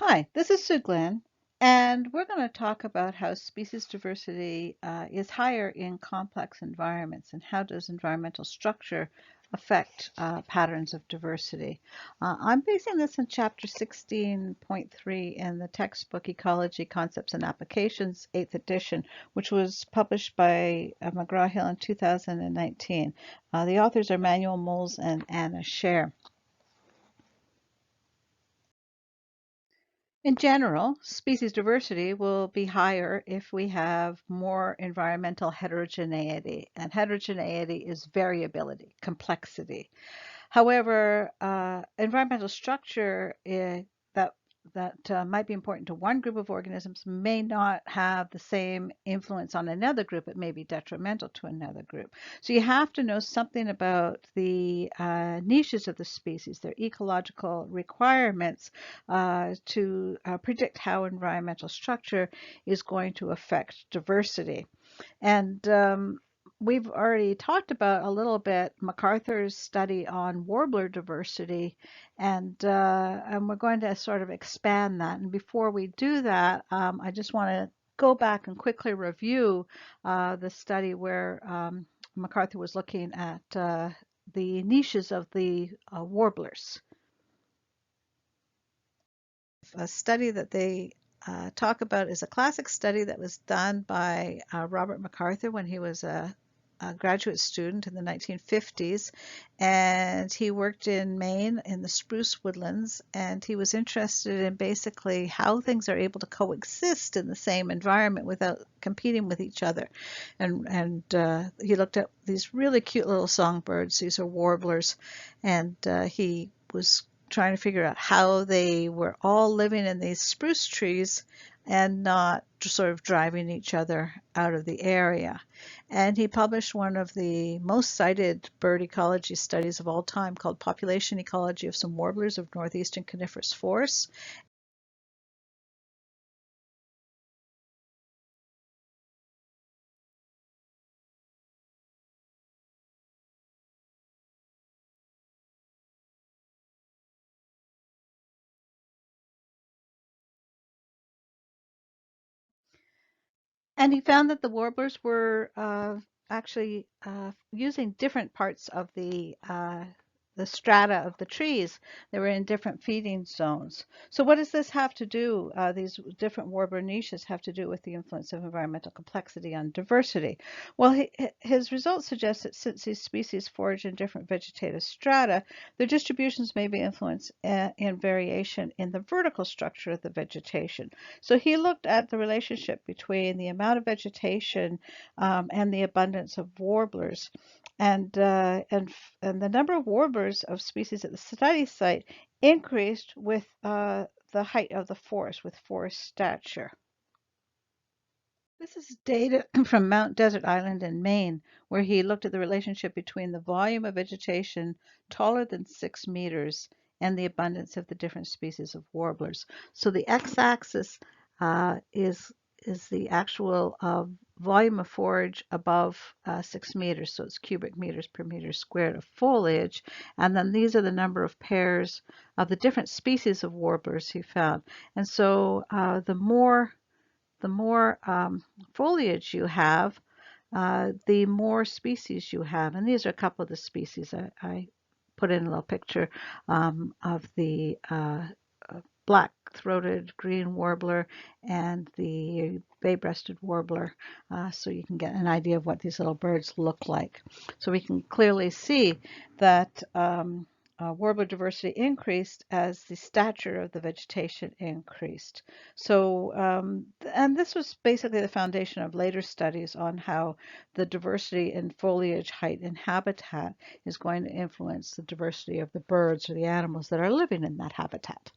Hi, this is Sue Glenn, and we're going to talk about how species diversity is higher in complex environments and how does environmental structure affect patterns of diversity. I'm basing this in chapter 16.3 in the textbook Ecology, Concepts and Applications, 8th edition, which was published by McGraw-Hill in 2019. The authors are Manuel, Molles, and Sher. In general, species diversity will be higher if we have more environmental heterogeneity, and heterogeneity is variability, complexity. However, environmental structure that might be important to one group of organisms may not have the same influence on another group. It may be detrimental to another group. So you have to know something about the niches of the species, their ecological requirements to predict how environmental structure is going to affect diversity. And we've already talked about a little bit MacArthur's study on warbler diversity, and we're going to sort of expand that. And before we do that, I just want to go back and quickly review the study where MacArthur was looking at the niches of the warblers. A study that they talk about is a classic study that was done by Robert MacArthur when he was a graduate student in the 1950s, and he worked in Maine in the spruce woodlands, and he was interested in basically how things are able to coexist in the same environment without competing with each other. And he looked at these really cute little songbirds. These are warblers, and he was trying to figure out how they were all living in these spruce trees and not just sort of driving each other out of the area. And he published one of the most cited bird ecology studies of all time called Population Ecology of Some Warblers of Northeastern Coniferous Forests. And he found that the warblers were actually using different parts of the strata of the trees. They were in different feeding zones. So what does this have to do? These different warbler niches have to do with the influence of environmental complexity on diversity. Well, his results suggest that since these species forage in different vegetative strata, their distributions may be influenced in variation in the vertical structure of the vegetation. So he looked at the relationship between the amount of vegetation and the abundance of warblers. And the number of warblers of species at the study site increased with the height of the forest, with forest stature. This is data from Mount Desert Island in Maine, where he looked at the relationship between the volume of vegetation taller than 6 meters and the abundance of the different species of warblers. So the x-axis is the actual volume of forage above 6 meters, so it's cubic meters per meter squared of foliage. And then these are the number of pairs of the different species of warblers he found. And so the more foliage you have, the more species you have. And these are a couple of the species. I put in a little picture of the black-throated green warbler and the bay-breasted warbler, so you can get an idea of what these little birds look like. So we can clearly see that warbler diversity increased as the stature of the vegetation increased. So, and this was basically the foundation of later studies on how the diversity in foliage, height, and habitat is going to influence the diversity of the birds or the animals that are living in that habitat.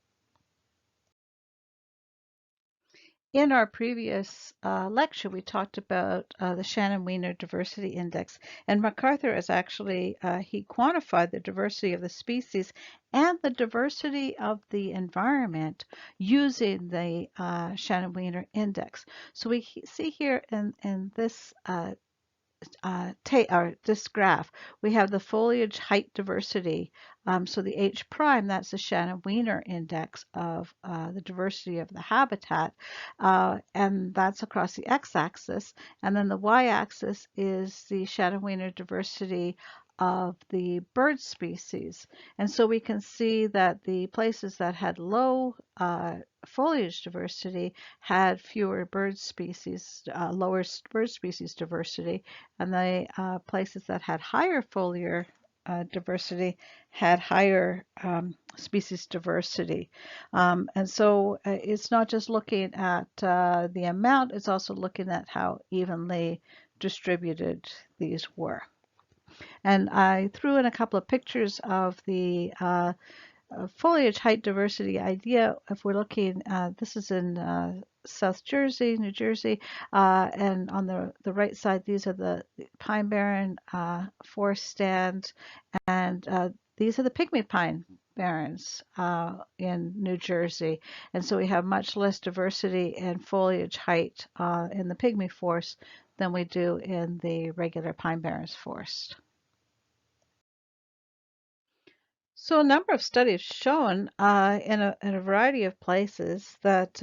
In our previous lecture, we talked about the Shannon-Weiner Diversity Index, and MacArthur is actually, he quantified the diversity of the species and the diversity of the environment using the Shannon-Weiner Index. So we see here in this this graph, we have the foliage height diversity. So the H prime, that's the Shannon-Weiner index of the diversity of the habitat, and that's across the x-axis. And then the y-axis is the Shannon-Weiner diversity of the bird species. And so we can see that the places that had low foliage diversity had fewer bird species, lower bird species diversity, and the places that had higher foliar diversity had higher species diversity. And so it's not just looking at the amount, it's also looking at how evenly distributed these were. And I threw in a couple of pictures of the foliage height diversity idea. If we're looking, this is in South Jersey, New Jersey, and on the right side, these are the pine barren forest stand, and these are the pygmy pine barrens in New Jersey. And so we have much less diversity in foliage height in the pygmy forest than we do in the regular pine barrens forest. So a number of studies shown in a variety of places that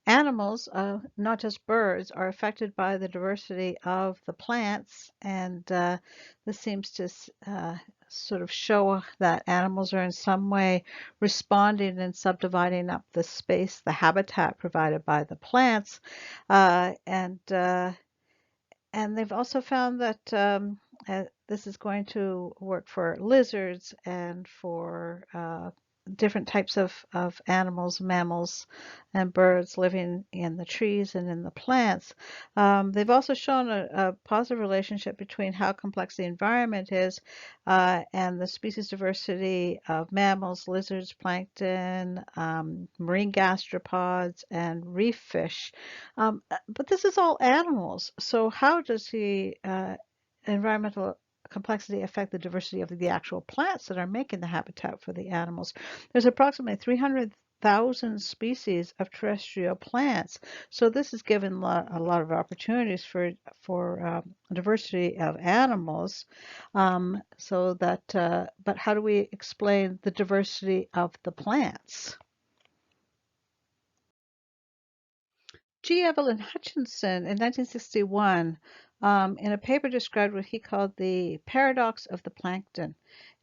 animals, not just birds, are affected by the diversity of the plants, and this seems to sort of show that animals are in some way responding and subdividing up the space, the habitat provided by the plants, and they've also found that this is going to work for lizards and for different types of animals, mammals, and birds living in the trees and in the plants. They've also shown a positive relationship between how complex the environment is and the species diversity of mammals, lizards, plankton, marine gastropods, and reef fish. But this is all animals. So how does the environmental complexity affect the diversity of the actual plants that are making the habitat for the animals? There's approximately 300,000 species of terrestrial plants. So this has given a lot of opportunities for diversity of animals. But how do we explain the diversity of the plants? G. Evelyn Hutchinson in 1961 in a paper described what he called the paradox of the plankton.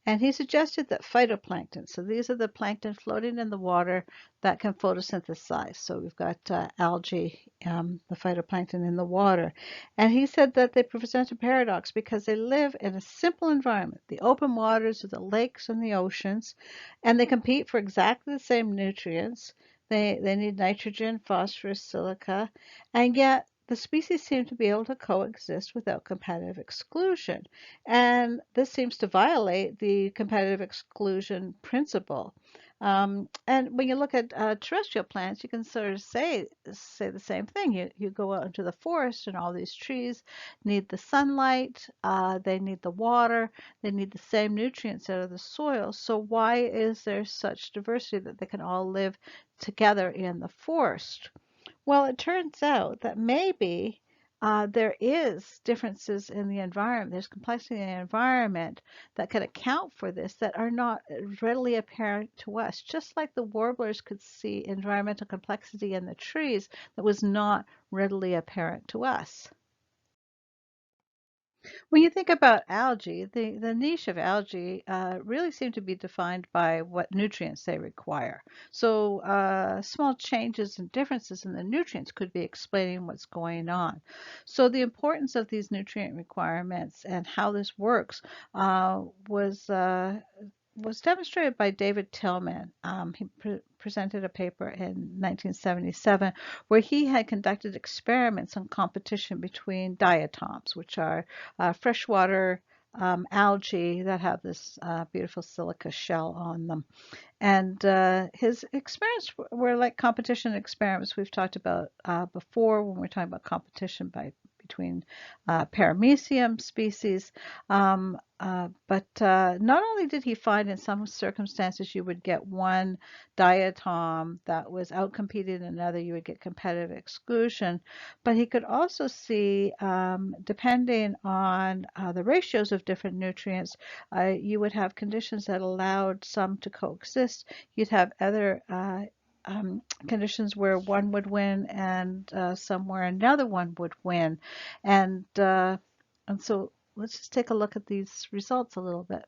And he suggested that phytoplankton, so these are the plankton floating in the water that can photosynthesize. So we've got algae, the phytoplankton in the water. And he said that they present a paradox because they live in a simple environment, the open waters of the lakes and the oceans, and they compete for exactly the same nutrients. They need nitrogen, phosphorus, silica, and yet the species seem to be able to coexist without competitive exclusion. And this seems to violate the competitive exclusion principle. And when you look at terrestrial plants, you can sort of say the same thing. You go out into the forest, and all these trees need the sunlight, they need the water, they need the same nutrients out of the soil. So why is there such diversity that they can all live together in the forest? Well, it turns out that maybe there is differences in the environment. There's complexity in the environment that can account for this that are not readily apparent to us. Just like the warblers could see environmental complexity in the trees that was not readily apparent to us. When you think about algae, the niche of algae really seem to be defined by what nutrients they require. So small changes and differences in the nutrients could be explaining what's going on. So the importance of these nutrient requirements and how this works was demonstrated by David Tillman. He presented a paper in 1977 where he had conducted experiments on competition between diatoms, which are freshwater algae that have this beautiful silica shell on them. And his experiments were like competition experiments we've talked about before when we're talking about competition between paramecium species. But not only did he find in some circumstances you would get one diatom that was outcompeting another, you would get competitive exclusion, but he could also see, depending on the ratios of different nutrients, you would have conditions that allowed some to coexist. You'd have other conditions where one would win and some where another one would win. And so let's just take a look at these results a little bit.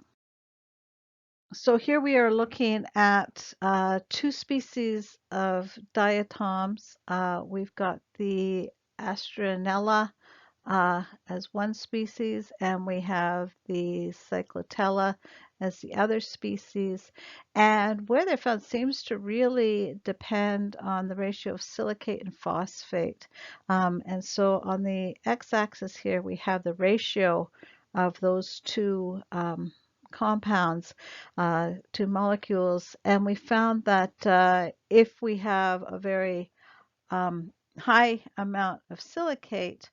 So here we are looking at two species of diatoms. We've got the Astronella as one species, and we have the Cyclotella as the other species. And where they're found seems to really depend on the ratio of silicate and phosphate. And so on the x-axis here, we have the ratio of those two compounds, two molecules, and we found that if we have a very high amount of silicate,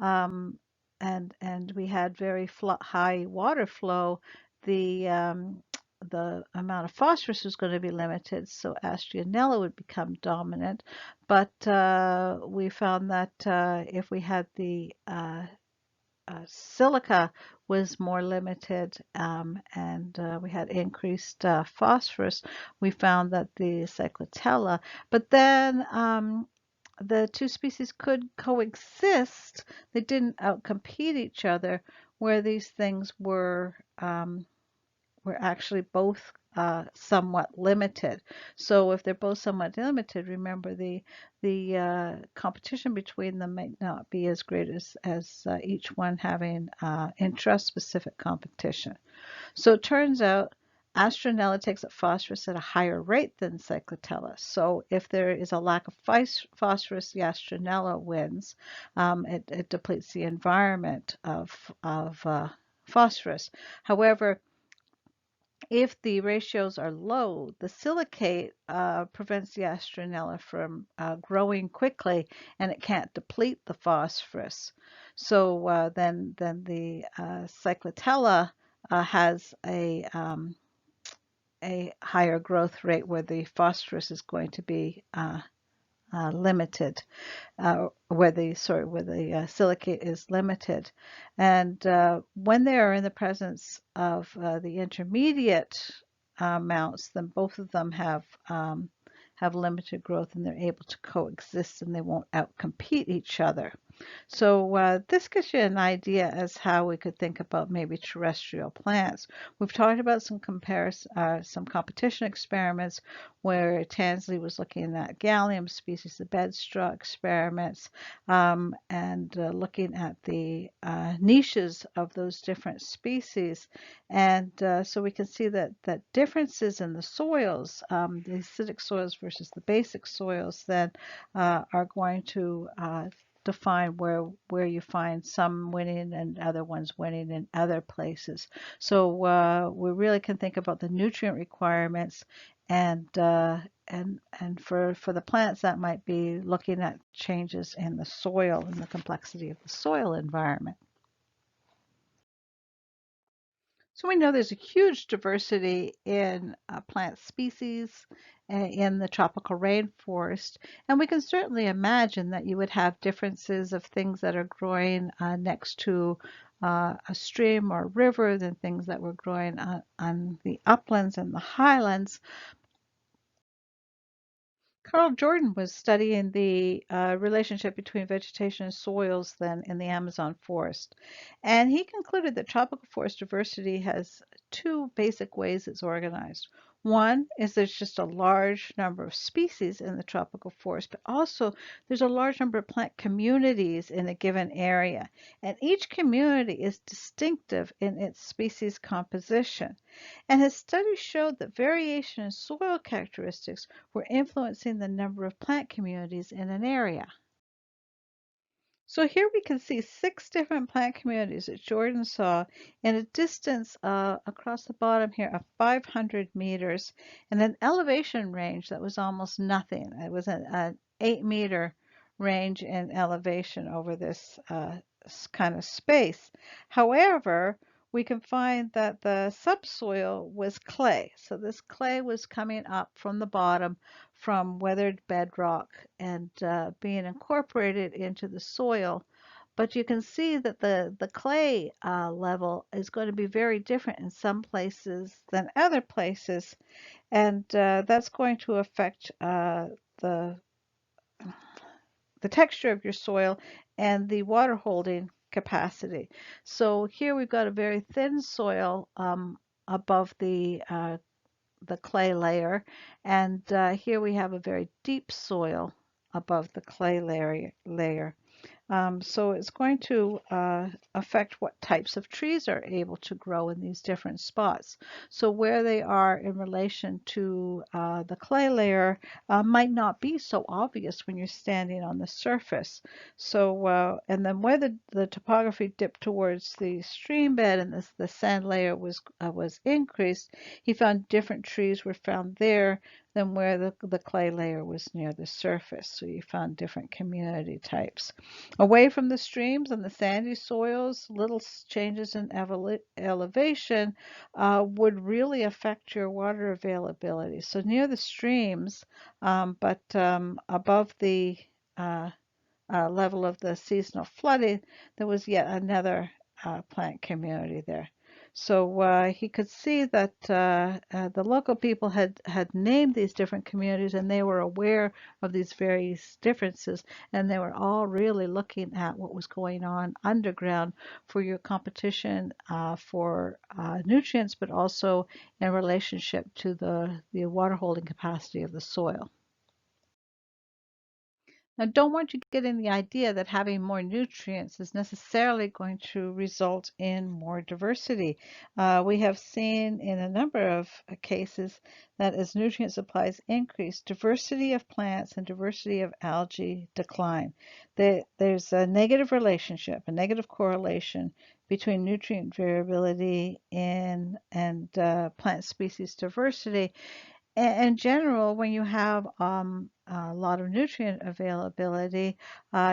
um, and we had very high water flow, the amount of phosphorus was going to be limited, so Astronella would become dominant. But we found that if we had the silica was more limited, and we had increased phosphorus, we found that the Cyclotella, but then the two species could coexist. They didn't outcompete each other, where these things were actually both somewhat limited. So if they're both somewhat limited, remember the competition between them might not be as great as each one having intra-specific competition. So it turns out Astronella takes up phosphorus at a higher rate than Cyclotella. So if there is a lack of phosphorus, the Astronella wins. It depletes the environment of phosphorus. However, if the ratios are low, the silicate prevents the Astronella from growing quickly, and it can't deplete the phosphorus. So then the Cyclotella has a higher growth rate where the phosphorus is going to be limited, where the silicate is limited. And when they are in the presence of the intermediate amounts, then both of them have limited growth, and they're able to coexist, and they won't outcompete each other. So this gives you an idea as how we could think about maybe terrestrial plants. We've talked about some competition experiments where Tansley was looking at gallium species, the bedstraw experiments, and looking at the niches of those different species. And so we can see that differences in the soils, the acidic soils versus the basic soils, then are going to define where you find some winning and other ones winning in other places. So we really can think about the nutrient requirements, and for the plants, that might be looking at changes in the soil and the complexity of the soil environment. So we know there's a huge diversity in plant species in the tropical rainforest, and we can certainly imagine that you would have differences of things that are growing next to a stream or river than things that were growing on the uplands and the highlands. Carl Jordan was studying the relationship between vegetation and soils then in the Amazon forest. And he concluded that tropical forest diversity has two basic ways it's organized. One is there's just a large number of species in the tropical forest, but also there's a large number of plant communities in a given area. And each community is distinctive in its species composition. And his studies showed that variation in soil characteristics were influencing the number of plant communities in an area. So here we can see 6 different plant communities that Jordan saw in a distance across the bottom here of 500 meters and an elevation range that was almost nothing. It was an 8-meter range in elevation over this kind of space. However, we can find that the subsoil was clay. So this clay was coming up from the bottom from weathered bedrock and being incorporated into the soil. But you can see that the clay level is going to be very different in some places than other places. And that's going to affect the the texture of your soil and the water holding capacity. So here we've got a very thin soil above the clay layer, and here we have a very deep soil above the clay layer. So it's going to affect what types of trees are able to grow in these different spots. So where they are in relation to the clay layer might not be so obvious when you're standing on the surface. So, and then where the topography dipped towards the stream bed and the sand layer was increased, he found different trees were found there than where the clay layer was near the surface. So you found different community types. Away from the streams and the sandy soils, little changes in elevation would really affect your water availability. So near the streams, but above the uh, level of the seasonal flooding, there was yet another plant community there. So he could see that the local people had named these different communities and they were aware of these various differences and they were all really looking at what was going on underground for your competition for nutrients, but also in relationship to the water holding capacity of the soil. Now, don't want you getting the idea that having more nutrients is necessarily going to result in more diversity. We have seen in a number of cases that as nutrient supplies increase, diversity of plants and diversity of algae decline. There's a negative relationship, a negative correlation between nutrient variability and plant species diversity in general, when you have a lot of nutrient availability,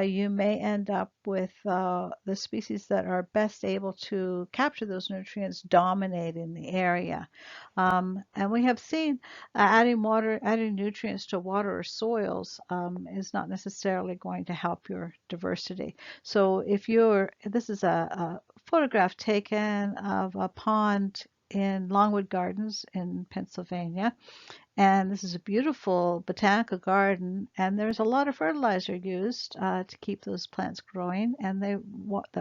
you may end up with the species that are best able to capture those nutrients dominating the area. And we have seen adding nutrients to water or soils is not necessarily going to help your diversity. So this is a photograph taken of a pond in Longwood Gardens in Pennsylvania. And this is a beautiful botanical garden, and there's a lot of fertilizer used to keep those plants growing, and the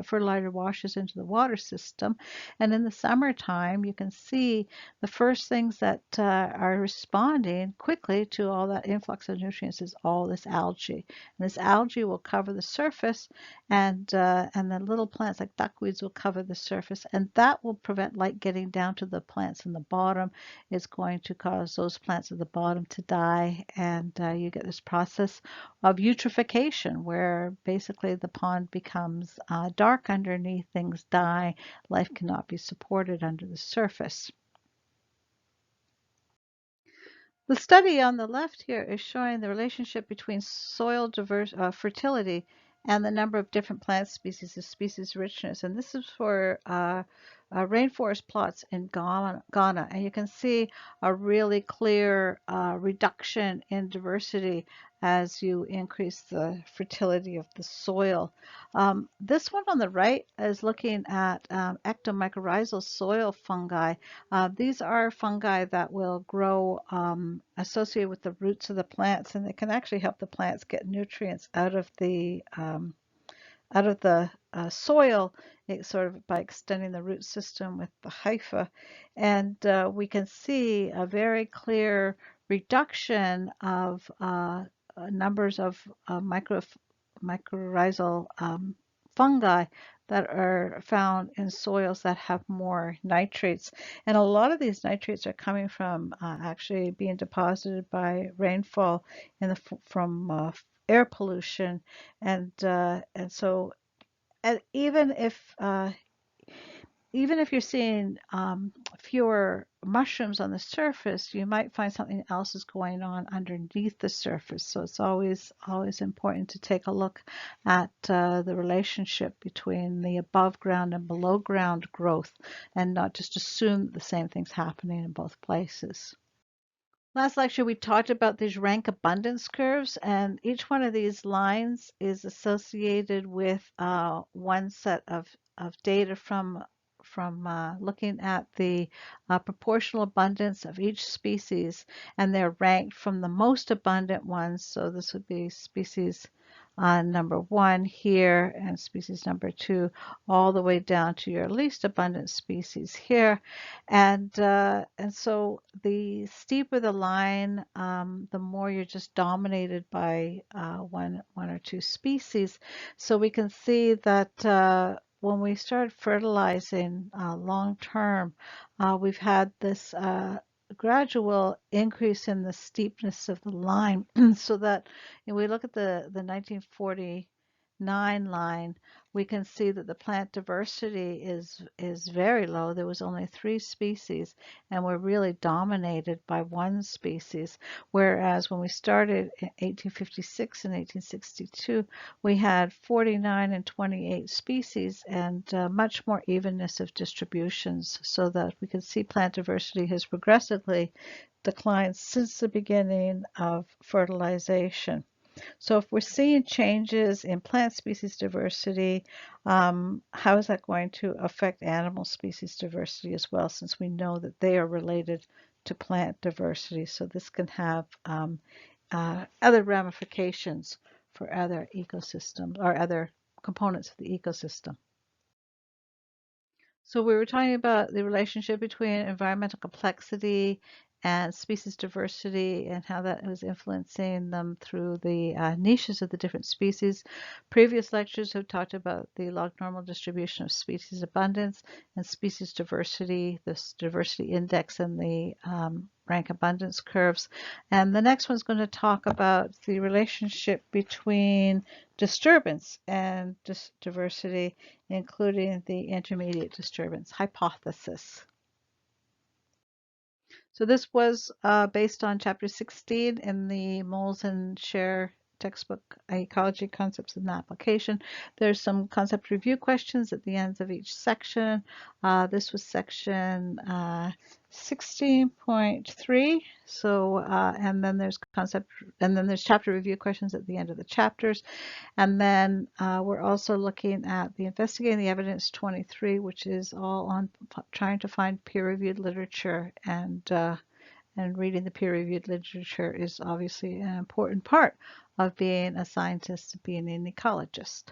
fertilizer washes into the water system. And in the summertime, you can see the first things that are responding quickly to all that influx of nutrients is all this algae. And this algae will cover the surface, and then little plants like duckweeds will cover the surface, and that will prevent light getting down to the plants in the bottom. It's going to cause those plants at the bottom to die, and you get this process of eutrophication where basically the pond becomes dark underneath, things die, life cannot be supported under the surface. The study on the left here is showing the relationship between soil fertility and the number of different plant species, the species richness. And this is for rainforest plots in Ghana. And you can see a really clear reduction in diversity as you increase the fertility of the soil. This one on the right is looking at ectomycorrhizal soil fungi. These are fungi that will grow associated with the roots of the plants, and they can actually help the plants get nutrients out of the soil, sort of by extending the root system with the hypha. And we can see a very clear reduction of numbers of mycorrhizal fungi that are found in soils that have more nitrates. And a lot of these nitrates are coming from actually being deposited by rainfall from air pollution. And so even if even if you're seeing fewer mushrooms on the surface, you might find something else is going on underneath the surface. So it's always important to take a look at the relationship between the above ground and below ground growth, and not just assume that the same thing's happening in both places. Last lecture, we talked about these rank abundance curves, and each one of these lines is associated with one set of data from looking at the proportional abundance of each species, and they're ranked from the most abundant ones. So this would be species number one here and species number two, all the way down to your least abundant species here. And so the steeper the line, the more you're just dominated by one or two species. So we can see that when we start fertilizing long term, we've had this gradual increase in the steepness of the line, so that if we look at the 1949 line, we can see that the plant diversity is very low. There was only 3 species, and we're really dominated by one species. Whereas when we started in 1856 and 1862, we had 49 and 28 species and much more evenness of distributions, so that we can see plant diversity has progressively declined since the beginning of fertilization. So if we're seeing changes in plant species diversity, how is that going to affect animal species diversity as well, since we know that they are related to plant diversity? So this can have other ramifications for other ecosystems or other components of the ecosystem. So we were talking about the relationship between environmental complexity and species diversity and how that was influencing them through the niches of the different species. Previous lectures have talked about the log normal distribution of species abundance and species diversity, this diversity index and the rank abundance curves. And the next one's going to talk about the relationship between disturbance and diversity, including the intermediate disturbance hypothesis. So this was based on chapter 16 in the Molles and Sher textbook, Ecology, Concepts and Application. There's some concept review questions at the ends of each section. This was section 16.3. So, and then there's chapter review questions at the end of the chapters. And then we're also looking at the Investigating the Evidence 23, which is all on trying to find peer-reviewed literature, and reading the peer-reviewed literature is obviously an important part of being a scientist, being an ecologist.